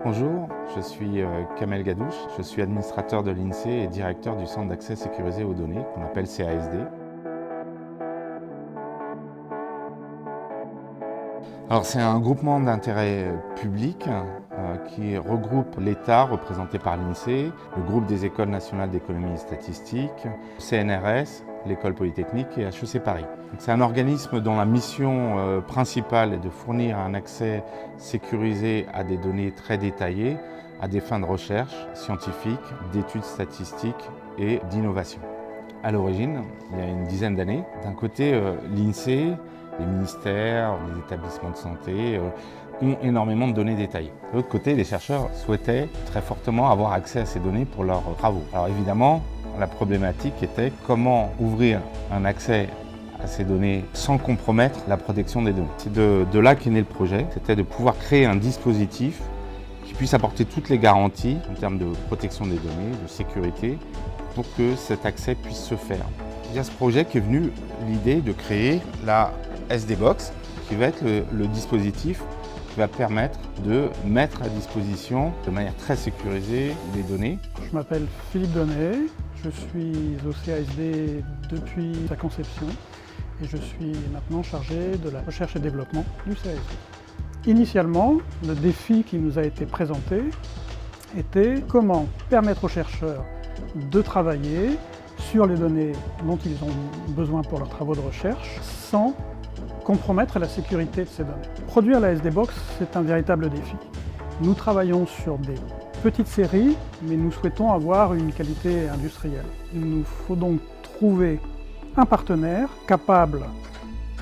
Bonjour, je suis Kamel Gadouche, je suis administrateur de l'INSEE et directeur du Centre d'accès sécurisé aux données, qu'on appelle CASD. Alors c'est un groupement d'intérêt public qui regroupe l'État, représenté par l'INSEE, le groupe des écoles nationales d'économie et statistique, CNRS, l'École polytechnique et HEC Paris. C'est un organisme dont la mission principale est de fournir un accès sécurisé à des données très détaillées à des fins de recherche scientifique, d'études statistiques et d'innovation. À l'origine, il y a une dizaine d'années, d'un côté l'INSEE, les ministères, les établissements de santé ont énormément de données détaillées. De l'autre côté, les chercheurs souhaitaient très fortement avoir accès à ces données pour leurs travaux. Alors évidemment, la problématique était comment ouvrir un accès à ces données sans compromettre la protection des données. C'est de là qu'est né le projet, c'était de pouvoir créer un dispositif qui puisse apporter toutes les garanties en termes de protection des données, de sécurité, pour que cet accès puisse se faire. Il y a ce projet qui est venu l'idée de créer la SD Box, qui va être le dispositif qui va permettre de mettre à disposition de manière très sécurisée les données. Je m'appelle Philippe Donnet, je suis au CASD depuis sa conception et je suis maintenant chargé de la recherche et développement du CASD. Initialement, le défi qui nous a été présenté était comment permettre aux chercheurs de travailler sur les données dont ils ont besoin pour leurs travaux de recherche sans compromettre la sécurité de ces données. Produire la SD Box, c'est un véritable défi. Nous travaillons sur des petites séries, mais nous souhaitons avoir une qualité industrielle. Il nous faut donc trouver un partenaire capable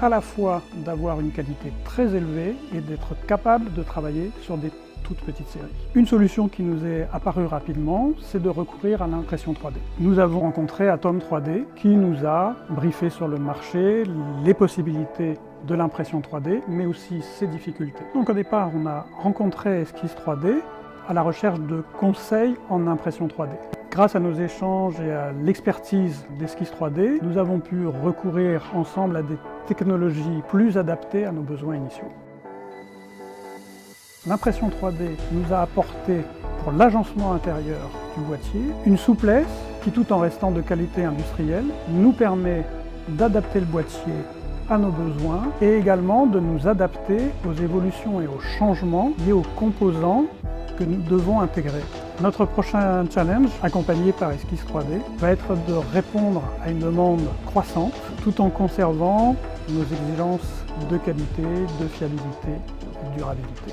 à la fois d'avoir une qualité très élevée et d'être capable de travailler sur des toutes petites séries. Une solution qui nous est apparue rapidement, c'est de recourir à l'impression 3D. Nous avons rencontré Atom 3D qui nous a briefé sur le marché, les possibilités de l'impression 3D, mais aussi ses difficultés. Donc au départ, on a rencontré Esquisse 3D à la recherche de conseils en impression 3D. Grâce à nos échanges et à l'expertise d'Esquisse 3D, nous avons pu recourir ensemble à des technologies plus adaptées à nos besoins initiaux. L'impression 3D nous a apporté pour l'agencement intérieur du boîtier une souplesse qui, tout en restant de qualité industrielle, nous permet d'adapter le boîtier à nos besoins et également de nous adapter aux évolutions et aux changements liés aux composants que nous devons intégrer. Notre prochain challenge, accompagné par Esquisse 3D, va être de répondre à une demande croissante tout en conservant nos exigences de qualité, de fiabilité et de durabilité.